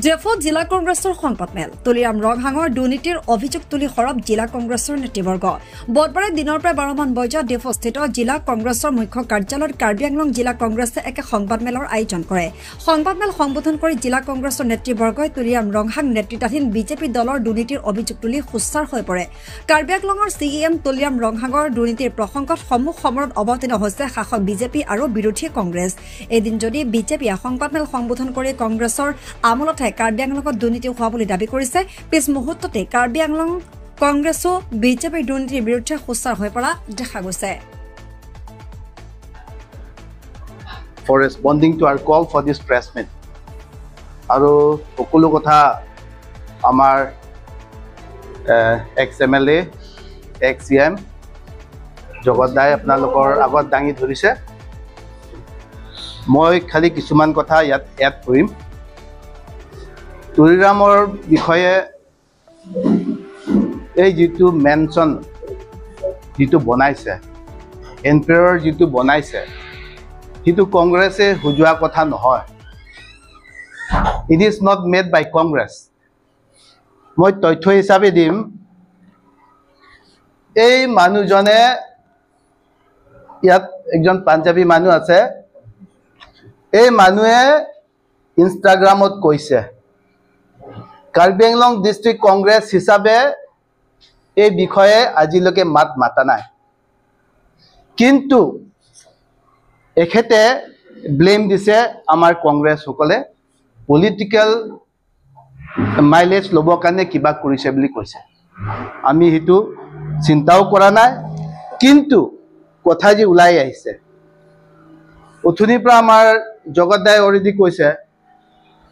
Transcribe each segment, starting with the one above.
জেফত জিলা কংগ্ৰেছৰ সংবাদমেল তুলিৰাম ৰংহাঙৰ দুৰ্নীতিৰ অভিযোগ তুলি সৰব জিলা কংগ্ৰেছৰ নেতৃবৰ্গ বুধবাৰে দিনৰ প্ৰায় 12 মান বজাত ডেফস্থিত জিলা কংগ্ৰেছৰ মুখ্য কাৰ্যালয়ত কাৰ্বি আংলং জিলা কংগ্ৰেছে এক সংবাদমেলৰ আয়োজন কৰে। সংবাদমেল সম্বোধন কৰি জিলা কংগ্ৰেছৰ নেতৃবৰ্গই তুলিৰাম ৰংহাং নেতৃত্বাধীন বিজেপি দলৰ দুৰ্নীতিৰ অভিযোগ তুলি সুস্থাৰ হৈ পৰে। কাৰ্বি আংলঙৰ চিএম তুলিৰাম ৰংহাঙৰ দুৰ্নীতিৰ প্ৰসংগত সম্মুখ সমৰত অৱতীৰ্ণ হৈছে শাসক বিজেপি আৰু বিৰোধী কংগ্ৰেছ। এদিন যদি বিজেপিয়ে সংবাদমেল সম্বোধন কৰি কংগ্ৰেছৰ আমলত কাৰ্বি আংলঙত দুৰ্নীতি হোৱা বুলি দাবী কৰিছে, পিছ মুহূৰ্ততে কাৰ্বি আংলং কংগ্ৰেছো বিজেপিৰ দুৰ্নীতিৰ বিৰুদ্ধে সুস্থাৰ হৈ পৰা দেখা গৈছে। For responding to our call for this press meet. আৰু সকলো কথা আমাৰ ex-MLA, ex-CM জগত দাই আপোনালোকৰ আগত দাঙি ধৰিছে। মই খালি কিছুমান কথা ইয়াত এড কৰিম। তুলিৰামৰ বিষয়ে এই যিটো মেনশ্যন যিটো বনাইছে, এনপিআৰ যিটো বনাইছে, সেইটো কংগ্ৰেছে সুযোৱা কথা নহয়। ইট ইজ নট মেড বাই কংগ্ৰেছ। মই তথ্য হিচাপে দিম, এই মানুহজনে ইয়াত একজন পাঞ্জাবী মানুহ আছে, এই মানুহে ইনষ্টাগ্ৰামত কৈছে কাৰ্বি আংলং ডিষ্ট্ৰিক্ট কংগ্ৰেছ হিচাপে এই বিষয়ে আজিলৈকে মাত মাতা নাই, কিন্তু এখেতে ব্লেম দিছে আমাৰ কংগ্ৰেছসকলে পলিটিকেল মাইলেজ ল'বৰ কাৰণে কিবা কৰিছে বুলি কৈছে। আমি সেইটো চিন্তাও কৰা নাই, কিন্তু কথা যি ওলাই আহিছে, অথনিৰ পৰা আমাৰ জগত দাই অলৰেডি কৈছে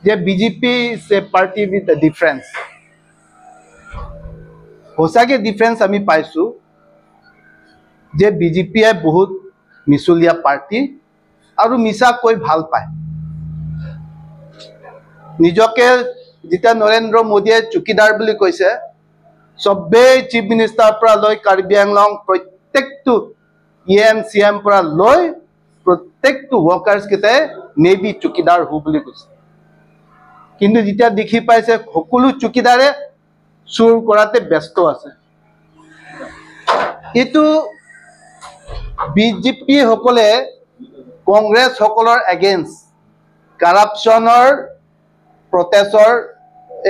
যে BJP is a party with a difference. সঁচাকৈ ডিফাৰেঞ্চ আমি পাইছোঁ যে বিজেপিয়ে বহুত মিছলীয়া পাৰ্টি আৰু মিছা কৈ ভাল পায়। নিজকে যেতিয়া নৰেন্দ্ৰ মোদীয়ে চকীদাৰ বুলি কৈছে, চবেই চিফ মিনিষ্টাৰৰ পৰা লৈ কাৰ্বি আংলং প্ৰত্যেকটো EM CM পৰা লৈ প্ৰত্যেকটো ৱৰ্কাৰ্ছকেইটাই মে বি চকীদাৰ হওঁ বুলি কৈছে। কিন্তু যেতিয়া দেখি পাইছে সকলো চকীদাৰে চুৰ কৰাতে ব্যস্ত আছে। এইটো বিজেপি সকলে কংগ্ৰেছ সকলৰ এগেইনষ্ট কাৰাপশ্যনৰ প্ৰটেষ্টৰ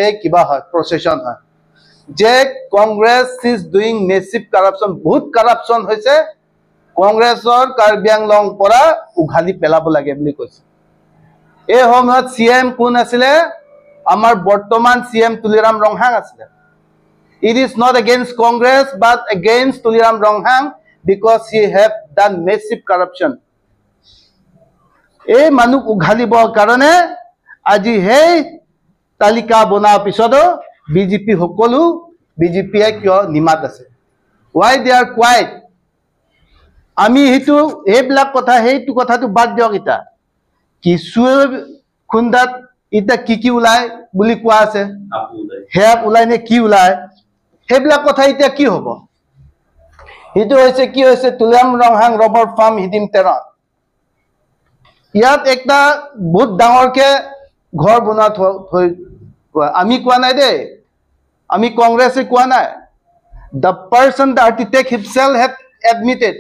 এই কিবা হয়, প্ৰচেছন হয় যে Congress is doing massive corruption, বহুত কাৰাপশ্যন হৈছে, কংগ্ৰেছৰ কাৰ্বি আংলং পৰা উঘালি পেলাব লাগে বুলি কৈছে। এই সময়ত CM কোন আছিলে? আমাৰ বৰ্তমান CM তুলিৰাম ৰংহাং আছিলে। It is not against Congress but against Tuliram Ronghang because he have done massive corruption. এই মানুহ উঘালিবৰ কাৰণে আজি সেই তালিকা বনোৱাৰ পিছতো বিজেপি সকলো বিজেপিয়ে কিয় নিমাত আছে? Why they are quiet? আমি এইবিলাক কথা, সেইটো কথাটো বাদ দিয়ক। এতিয়া কিছু খুন্দাত এতিয়া কি ওলায় বুলি কোৱা আছে, সেয়া ওলাই নে কি ওলায়, সেইবিলাক কথা এতিয়া কি হ'ব? সেইটো হৈছে কি হৈছে তুলিৰাম ৰংহাং ৰবৰ ফাৰ্ম হিডিম তেৰণ। ইয়াত একটা বহুত ডাঙৰকে ঘৰ বনোৱা থৈ, আমি কোৱা নাই দেই, আমি কংগ্ৰেছে কোৱা নাই। The person, the architect himself had admitted.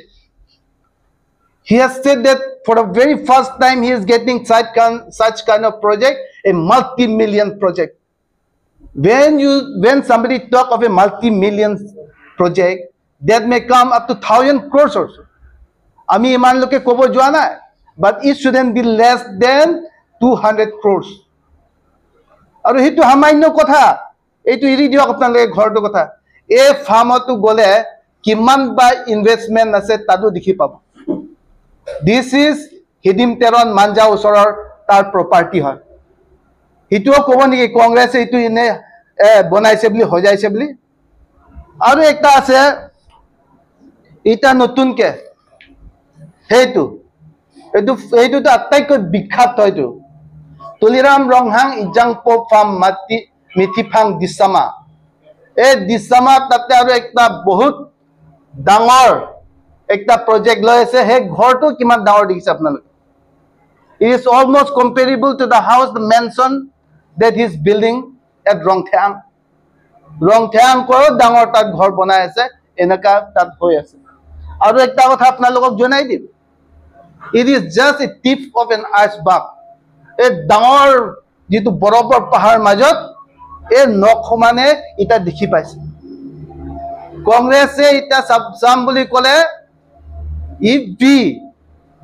He has said that for the very first time he is getting such kind of project, a multi-million project. When somebody talk of a multi-million project, that may come up to 1,000 crores also. Ami iman loke kobo joa nai, but it shouldn't be less than 200 crores. Aru hitu hamaino kotha, eitu iri diok apnaloke ghorto kotha. Ei farmotu gole kiman ba investment ase tadu dikhi pabo. This is Hidim Teron Manja Usorar tar property হয়। হিতুও ক'ব নেকি কংগ্ৰেছে এইটো এনে বনাইছে বুলি হৈ যাইছে বুলি? আৰু একটা আছে এটা নতুনকে, এইটোতো আটাইতকৈ বিখ্যাত হয়তো তুলিৰাম ৰংহাং ইজাংপো ফাৰ্ম মিথিফাং দিছামা। এই দিছামা তাতে আৰু একটা বহুত ডাঙৰ একটা project লৈ আছে। সেই ঘৰটো কিমান ডাঙৰ দেখিছে আপোনালোকে? It is almost comparable to the house, the mansion that he is building at Rongthang. Rongthang ko dangor tat ghor banai ase enaka tat hoi ase. Aru ekta kotha apnalokok jonai dim. It is just a tip of an iceberg. A dangor jitu borobor pahar majot e nok khomane ita dekhi paise. Congress e ita sam boli kole, if we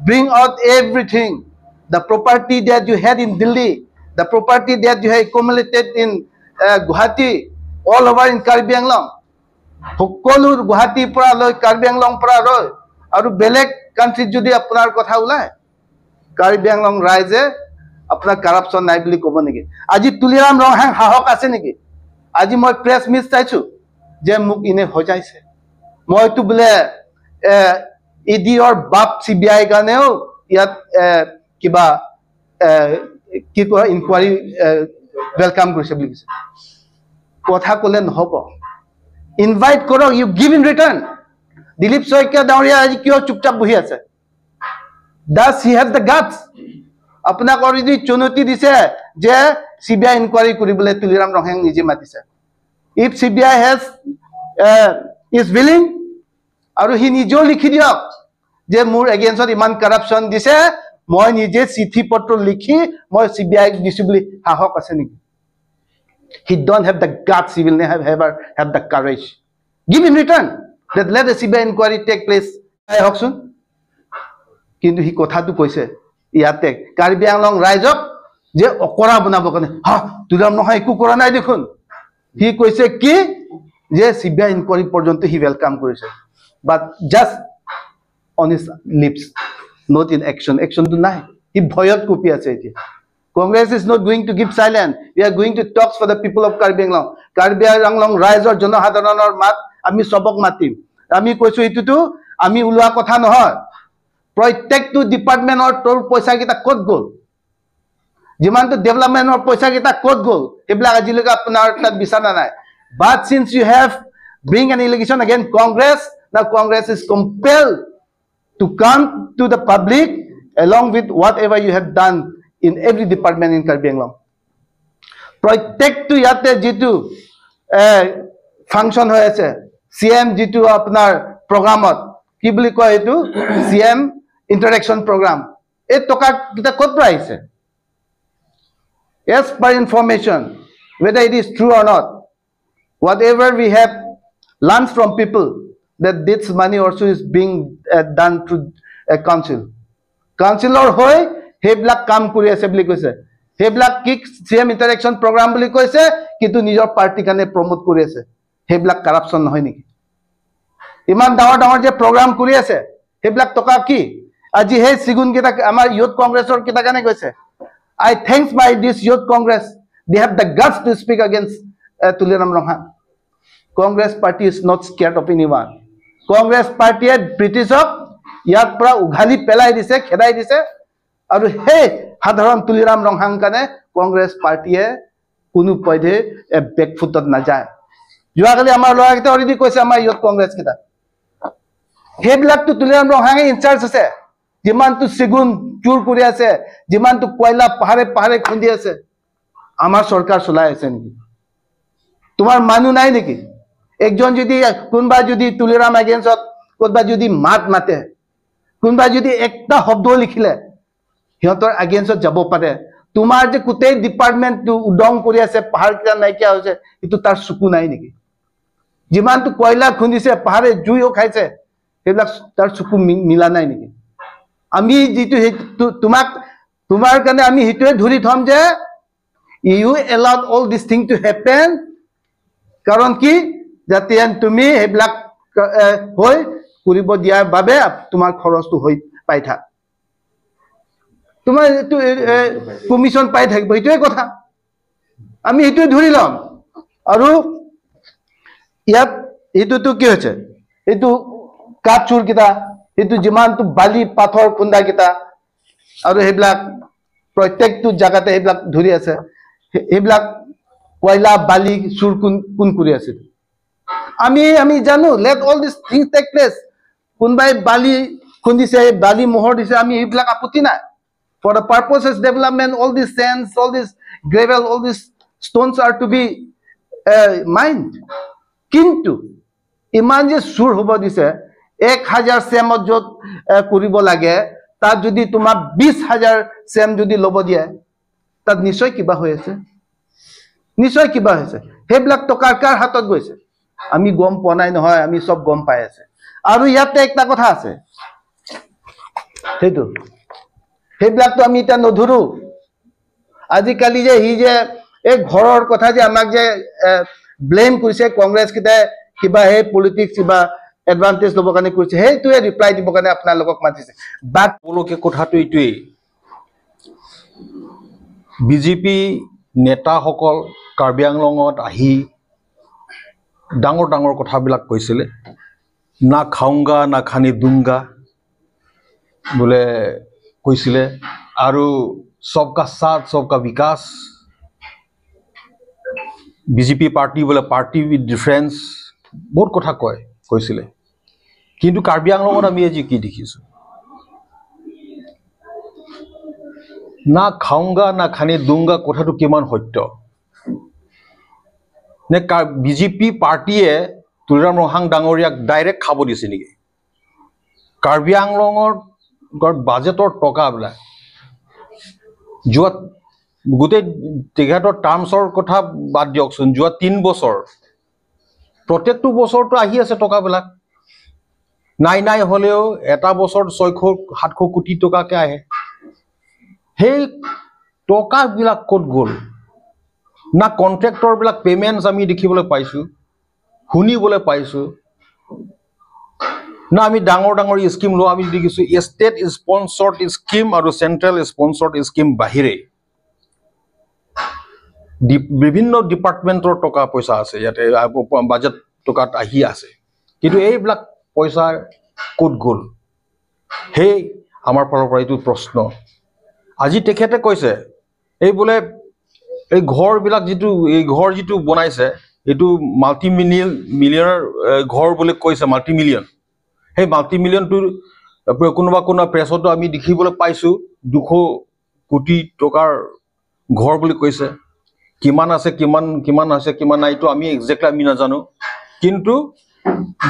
bring out everything, the property that you had in Delhi, the property that you have accumulated in Guwahati, all over in Karbi Anglong, সকলো গুৱাহাটী পৰা লৈ কাৰ্বি আংলং পৰা লৈ আৰু বেলেগ country যদি আপোনাৰ কথা ওলাই কাৰ্বি আংলং ৰাইজে আপোনাৰ কাৰাপচন নাই বুলি ক'ব নেকি আজি তুলিৰাম ৰংহাং হাহক আছে নেকি আজি মই প্ৰেছ মিট চাইছো যে মোক ইনে হজাইছে মইতো বোলে ইডিৰ বাপ সিবিআই কাৰণেও ইয়াত কিবা কি কয় ইনকুৱাৰী ওয়েলকাম কৰিছে বুলি কৈছে কথা ক'লে নহব invite koro you give in return Dilip Soikia dauria aji kyo chupchap bohi ase does he have the guts apna koridi chunoti dise je CBI inquiry koribole Tuliram Ronghang nije matise if CBI has is willing aru hi nijo likhi diok je mur against iman corruption dise moi nije cithi potro likhi moi CBI disu boli hahok ase niki he don't have the guts he will never have the courage give in return that let the CBI inquiry take place I hoksun kintu hi kotha tu koise iate Karbi Anglong raijok je okora banabo kane ha tulam nohai eku kora nai dekhun hi koise ki je CBI inquiry porjonto he welcome korise but just on his lips not in action tu nai hi bhoyot kopi ase eti Congress is not going to keep silent. We are going to talk for the people of Karbi Anglong. Karbi Anglong rise or Jono Hadaranor mat, Ami Sobok Matim. Ami Kosuitutu, Ami Ulua Kotanohar. Protect to department or tour Poisagita code goal. Demand to development or Poisagita code goal. Ibla Ajiliga Punarta Bisanana. But since you have bring an allegation against Congress, now Congress is compelled to come to the public along with whatever you have done in every department in Karbi Anglong. Protect to yate jitu function hoy ase CM jitu apnar programot ki boli koy etu CM interaction program e toka kita kot praise as per information whether it is true or not whatever we have learned from people that this money also is being done through a councilor hoy হেবিলাক কাম কৰি আছে বুলি কৈছে হেবিলাক কি CM ইন্টাৰেকশন programme বুলি কৈছে কিন্তু নিজৰ পাৰ্টি কানে প্ৰমোট কৰি আছে হেবিলাক কৰাপচন নহয় নেকি ইমান ডাঙৰ যে প্ৰগ্ৰাম কৰি আছে হেবিলাক টকা কি আজি হে সিগুন কিটা আমাৰ ইউথ কংগ্ৰেছৰ কিটা কানে কৈছে I thanks my this youth congress they have the guts to speak against Tuliram Ronghang Congress party is not scared of anyone Congress party Britishok ইয়াত পৰা উঘালি পেলাই দিছে খেদাই দিছে আৰু হে সাধাৰণ তুলিৰাম ৰংহাং কানে কংগ্ৰেছ পাৰ্টিয়ে কোনো পয়ধে বেকফুটত না যায় যোৱাকালি আমাৰ লৰাকেইটা অলৰেডি কৈছে আমাৰ ইয়ত কংগ্ৰেছ কিটা হেবিলাকটো তুলিৰাম ৰংহাঙে ইনচাৰ্জ আছে যিমানটো সিগুন চুৰ কৰি আছে যিমানটো কয়লা পাহাৰে খুন্দি আছে আমাৰ চৰকাৰ চলাই আছে নেকি তোমাৰ মানুহ নাই নেকি একজন যদি কোনবা যদি তুলিৰাম এগেইনষ্টত কোনবা যদি মাতে কোনবা যদি একটা শব্দ লিখিলে হিয়তৰ এগেইনষ্টত যাব পাৰে তোমাৰ যে কুটেই ডিপাৰ্টমেন্ট উডং কৰি আছে পাহাৰ কিটা নাইকিয়া হৈছে ইটো তাৰ সুকু নাই নেকি যিমানটো কয়লা খুন্দিছে পাহাৰে জুইও খাইছে সেইবিলাক তাৰ সুকু মিলা নাই নেকি আমি যেটো তোমাৰ কাৰণে আমি হিটোৱে ধৰি থম যে you allowed all this thing to happen কাৰণ কি যাতে তুমি হেবিলাক হৈ কৰিব দিয়াৰ বাবে তোমাৰ খৰচটো হৈ পাই থাক তোমাৰ এটো কমিশন পাই থাকিব এটোই কথা আমি এটো ধৰি লম আৰু ইয়াত এটো কি হৈছে এটো কাচুৰ কিটা এটো যিমানটো বালি পাথৰ খুন্দা কিটা আৰু হেবিলাক প্ৰত্যেকটো জায়গাতে হেবিলাক ধৰি আছে হেবিলাক কয়লা বালি চুৰ কোন কৰি আছে আমি জানো let all these things take place কোনবাই বালি খুন্দিছে বালি মোহৰ দিছে আমি হেবিলাক আপত্তি নাই for the purposes development all these sands all these gravel, all these stones are to be mined. Kintu iman je sur hobo dise 1000 semot jot kuribo lage tar jodi tuma 20000 sem jodi lobo die tat nisoy kiba hoy ase nisoy kiba hoyse heblak tokar kar hatot goise ami gom ponai nohoy ami sob gom pai ase aru yate ekta kotha ase hetu heblak to ami ta nodhuru আজি কালি যে হি যে এই ঘৰৰ কথা যে আমাক যে blame কৰিছে কংগ্ৰেছ কিটা কিবা হে পলিটিক্স কিবা এডভান্টেজ লব কাৰণে কৰিছে হেতুৱে ৰিপ্লাই দিব কাৰণে আপোনালোকক মাতিছে বাট পলকে কথাটো ইটোই বিজেপি নেতাসকল কাৰ্বি আংলঙত আহি ডাঙৰ ডাঙৰ কথাবিলাক কৈছিলে না খাওঁগা না খানি দুংগা বোলে কৈছিলে আৰু सबका साथ सबका विकास बीजेपी पार्टी बोले पार्टी विथ डिफरेंस बहुत कथा কৈছিলে কিন্তু কাৰ্বি আংলঙত আমি আজি কি দেখিছো না খাওঁগা না খানি দুংগা কথাটো কিমান সত্য নে বিজেপি পাৰ্টিয়ে তুলিৰাম ৰহাং ডাঙৰীয়াক ডাইৰেক্ট খাব দিছে নেকি কাৰ্বি আংলঙৰ বাজেটৰ টকাবিলাক যোৱা গোটেই তেখেতৰ টাৰ্মছৰ কথা বাদ দিয়কচোন যোৱা 3 বছৰ প্ৰত্যেকটো বছৰটো আহি আছে টকাবিলাক নাই হলেও এটা বছৰ 600-700 কোটি টকাকে আহে সেই টকাবিলাক ক'ত গ'ল না কন্ট্ৰাক্টৰবিলাক পেমেন্টছ আমি দেখিবলৈ পাইছো শুনিবলৈ পাইছো না আমি ডাঙৰ ডাঙৰ স্কিম লো আমি দেখিছো ষ্টেট স্পন্সৰ্ড স্কিম আৰু সেন্ট্ৰেল স্পন্সৰ্ড স্কিম বাহিৰে বিভিন্ন ডিপাৰ্টমেন্টৰ টকা পইচা আছে ইয়াতে বাজেট টকাত আহি আছে কিন্তু এইবিলাক পইচা ক'ত গ'ল হে আমাৰ ফালৰ পৰা এইটো প্ৰশ্ন আজি তেখেতে কৈছে এই বোলে এই ঘৰবিলাক যিটো বনাইছে এইটো মাল্টি মিলিয়নৰ ঘৰ বুলি কৈছে multi million hey multi-million to কোনোবা প্ৰেছতো আমি দেখিবলৈ পাইছো 200 কোটি টকাৰ ঘৰ বুলি কৈছে কিমান আছে কিমান নাইতো আমি এক্সাক্টলি আমি নাজানো কিন্তু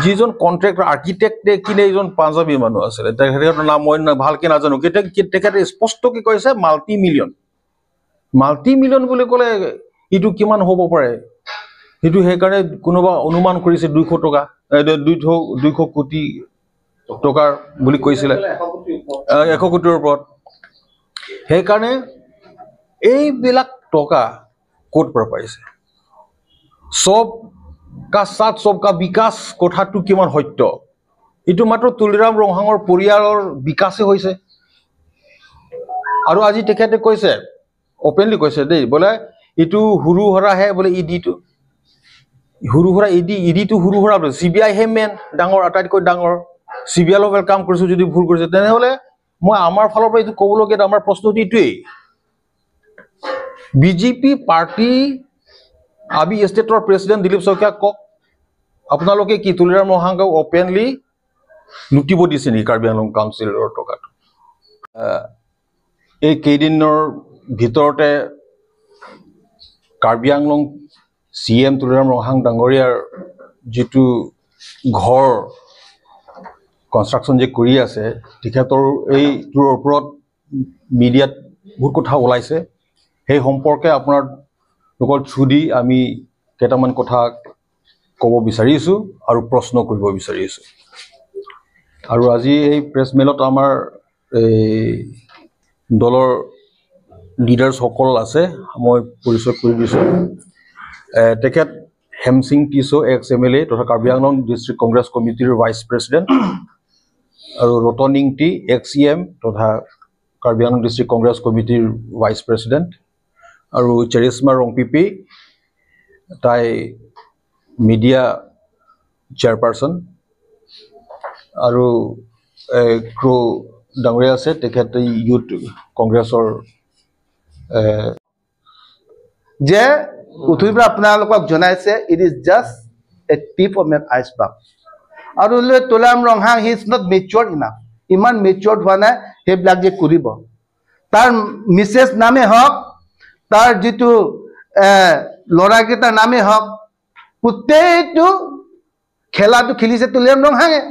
যিজন কন্ট্ৰাক্টৰ আৰ্কিটেক্টে কিনে এজন পাঞ্জাবী মানুহ আছে তেখেতৰ নাম মই ভালকে নাজানো তেখেতে স্পষ্টকৈ কৈছে মাল্টি মিলিয়ন বুলি ক'লে ইটো কিমান হ'ব পাৰে ইটো হেকাৰণে কোনোবা অনুমান কৰিছে 200 টকা 200 কোটি টকাৰ বুলি কৈছিলে 100 কোটিৰ ওপৰত হেকাৰণে এইবিলাক টকা ক'ত পৰা পাইছে सबका साथ सबका विकास কথাটো কিমান সত্য ইটো মাত্ৰ তুলিৰাম ৰহাঙৰ পৰিয়ালৰ বিকাশে হৈছে আৰু আজি তেখেতে কৈছে ওপেনলি কৈছে দেই বলে ইটো হুৰু হৰা হে বলে ইডিটো হুৰু হৰা ইডিটো হুৰু হৰা সিবিআই হে মেন ডাঙৰ আটাইতকৈ ডাঙৰ সিবিআই ওয়েলকাম কৰিছো যদি ভুল কৰিছে তেনেহলে মই আমাৰ ফালৰ পৰা ইটো কবলগীয়া আমাৰ প্ৰশ্নটো ইটোই বিজেপি পাৰ্টি আবি ষ্টেটৰ প্ৰেসিডেন্ট দিলীপ শইকীয়া কক আপোনালোকে কি তুলিৰাম ৰহাঙক ওপেনলি লুটিব দিছে নি কাৰ্বি আংলং কাউন্সিলৰ টকাটো এই কেইদিনৰ ভিতৰতে কাৰ্বি আংলং সিএম তুলিৰাম ৰহাং ডাঙৰীয়াৰ যেটো ঘৰ কনষ্ট্ৰাকচন যে কৰি আছে তেখেতৰ এই তোৰ ওপৰত মিডিয়াত বহুত কথা ওলাইছে সেই সম্পৰ্কে আপোনাৰ লোকৰ ছুদি আমি কেইটামান কথা ক'ব বিচাৰিছো আৰু প্ৰশ্ন কৰিব বিচাৰিছো আৰু আজি এই প্ৰেছ মেলত আমাৰ দলৰ লিডাৰ্স সকল আছে মই পৰিচয় কৰি দিছো তেখেত হেমসিং টিসো এক্স-এমএলএ তথা কাৰ্বি আংলং ডিস্ট্ৰিক্ট কংগ্ৰেছ কমিটিৰ ভাইস প্ৰেসিডেন্ট আৰু ৰতনিং টি এক্স-ইএম তথা কাৰ্বি আংলং ডিস্ট্ৰিক্ট কংগ্ৰেছ কমিটিৰ ভাইস প্ৰেসিডেন্ট আৰু চেৰিছমা ৰংপিপি তাই মিডিয়া চেয়াৰপাৰসন আৰু ক্ৰো ডাঙৰীয়া আছে তেখেতে ইউথ কংগ্ৰেছৰ যে উঠুইবা আপোনালোকক জনাইছে it is just a tip of an iceberg আৰু Tuliram Ronghang he is not matured enough ইমান মেচিউৰ্ড হোৱা নাই সেইবিলাক যে কৰিব তাৰ মিছেছ নামে হওক তাৰ যিটো ল'ৰাকেইটাৰ নামেই হওক গোটেইটো খেলাটো খেলিছে Tuliram ৰংহাঙে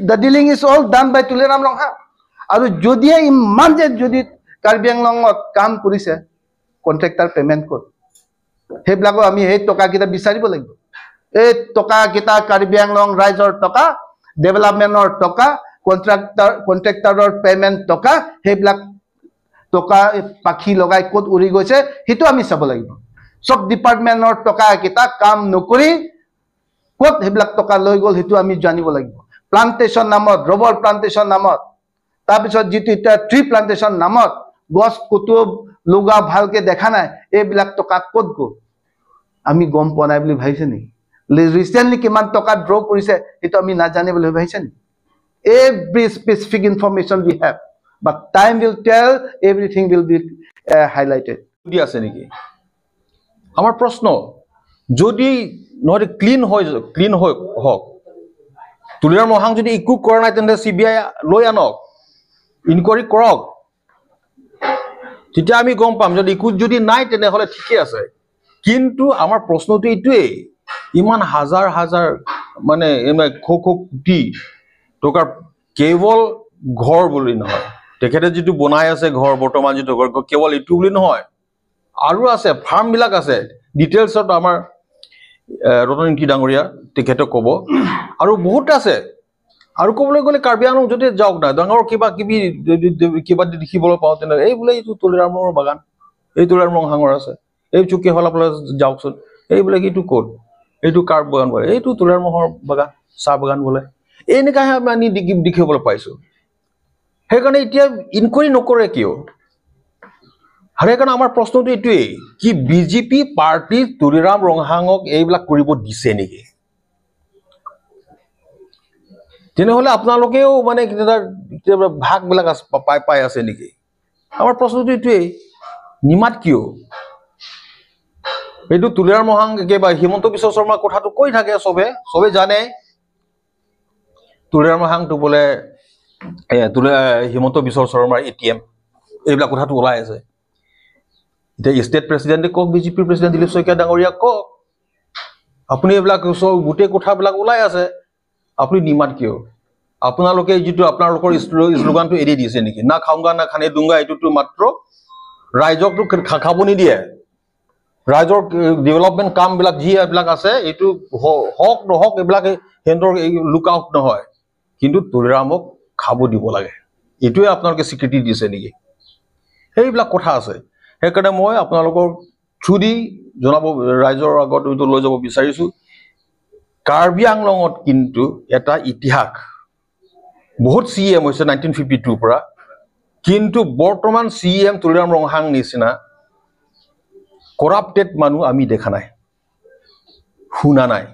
the dealing is all done by Tuliram Ronghang আৰু যদিয়ে ইমান যে যদি কাৰ্বি আংলঙত কাম কৰিছে কন্ট্ৰেক্টৰ পেমেন্ট ক'ত সেইবিলাকো আমি এই টকাকেইটা বিচাৰিব লাগিব এই টকাকেইটা কাৰ্বি আংলং ৰাইজৰ টকা ডেভেলপমেন্টৰ টকা কন্ট্ৰেক্টৰৰ পেমেন্ট টকা সেইবিলাক টকা পাখি লগাই ক'ত উৰি গৈছে সেইটো আমি চাব লাগিব সব ডিপাৰ্টমেন্টৰ টকাকেইটা কাম নকৰি ক'ত সেইবিলাক টকা লৈ গ'ল সেইটো আমি জানিব লাগিব প্লান্টেশন নামত ৰবৰ প্লান্টেশন নামত তাৰপিছত যিটো এটা ট্ৰি প্লান্টেশন নামত গছ কুটু লগা ভালকে দেখা নাই এইবিলাক টকা ক'ত গ'ল আমি গম পোৱা নাই বুলি ভাবিছে নেকি ৰিসেন্টলি কিমান টকা ড্ৰ কৰিছে সেইটো আমি নাজানে বুলি ভাবিছে নেকি every specific information we have but time will tell everything will be highlighted দি আছে নেকি আমাৰ প্ৰশ্ন যদি নহলে ক্লিন হওক তুলিৰাম ৰংহাং যদি একো কৰা নাই তেন্তে CBI লৈ আনক ইনকোয়াৰি কৰক তেতিয়া আমি গম পাম যদি একো যদি নাই তেনেহলে ঠিকই আছে কিন্তু আমাৰ প্ৰশ্নটো এইটোৱেই ইমান হাজাৰ হাজাৰ মানে কোটি টকাৰ কেৱল ঘৰ বুলি নহয় তেখেতে যিটো বনাই আছে ঘৰ বৰ্তমান যিটো ঘৰ কেৱল এইটো বুলি নহয় আৰু আছে ফাৰ্ম বিলাক আছে ডিটেইলছত আমাৰ ৰতনকি ডাঙৰীয়া তেখেতে ক'ব আৰু বহুত আছে আৰু ক'বলৈ গ'লে কাৰ্বি আংলং যদি যাওক না ডাঙৰ কিবা দেখিবলৈ পাওঁ তেনে এই বোলে এইটো তুলিৰামৰ বাগান এই তুলিৰাম ৰংহাঙৰ আছে এই চুকে হলাবলৈ যাওকচোন এই বোলে এইটো ক'ত এইটো কাৰ বাগান বোলে এইটো তুলিৰামৰ বাগান চাহ বাগান বোলে এনেকাহে আমি দেখিবলৈ পাইছো সেইকাৰণে এতিয়া ইনকোয়াৰি নকৰে কিয় আৰু সেইকাৰণে আমাৰ প্ৰশ্নটো এইটোৱেই কি বিজেপি পাৰ্টি তুলিৰাম ৰংহাঙক এইবিলাক কৰিব দিছে নেকি তেনেহলে আপোনালোকেও মানে কেতিয়াবা ভাগবিলাক পাই আছে নেকি আমাৰ প্ৰশ্নটো এইটোৱেই নিমাত কিয় এইটো তুলিৰাম ৰংহাং বা হিমন্ত বিশ্ব শৰ্মাৰ কথাটো কৈ থাকে চবে জানে তুলিৰাম ৰংহাংটো বোলে হিমন্ত বিশ্ব শৰ্মাৰ ATM এইবিলাক কথাটো ওলাই আছে এতিয়া ষ্টেট প্ৰেসিডেন্টে কক বিজেপি প্ৰেসিডেন্ট দিলীপ শইকীয়া ডাঙৰীয়া কক আপুনি এইবিলাক গোটেই কথাবিলাক ওলাই আছে আপুনি নিমাত কিয় আপোনালোকে যিটো আপোনালোকৰ স্লোগানটো এৰি দিছে নেকি না খাওঁগা না খানে দুংগা এইটোতো মাত্ৰ ৰাইজকটো খাব নিদিয়ে ৰাইজৰ ডেভেলপমেন্ট কামবিলাক যি এইবিলাক আছে এইটো হক নহক এইবিলাক হেণ্ডৰ লুক আউট নহয় কিন্তু তুলিৰামক খাব দিব লাগে এইটোৱে আপোনালোকে স্বীকৃতি দিছে নেকি সেইবিলাক কথা আছে সেইকাৰণে মই আপোনালোকৰ থ্ৰুদি জনাব ৰাইজৰ আগত এইটো লৈ যাব বিচাৰিছো কাৰ্বি আংলঙত কিন্তু এটা ইতিহাস বহুত CM হৈছে 1952 পৰা কিন্তু বৰ্তমান CM তুলিৰাম ৰংহাং নিচিনা কৰাপ্টেড মানুহ আমি দেখা নাই শুনা নাই